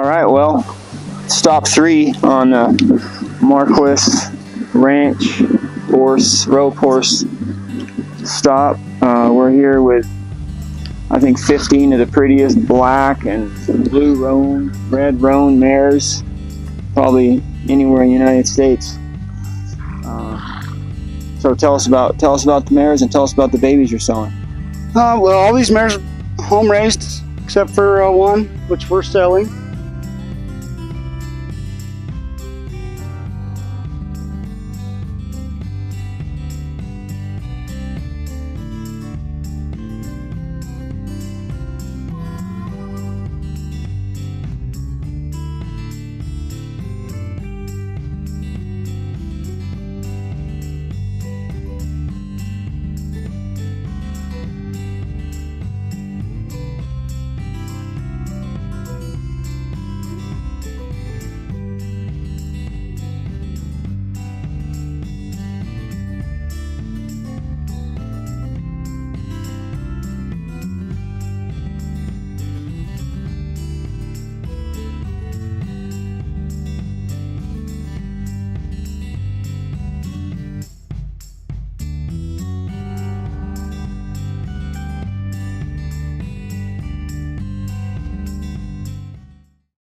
right, well, stop 3 on Marquiss Ranch rope horse stop. We're here with, I think, 15 of the prettiest black and blue roan, red roan mares, probably anywhere in the United States. So tell us about the mares and tell us about the babies you're selling. Well, all these mares are home raised except for one, which we're selling.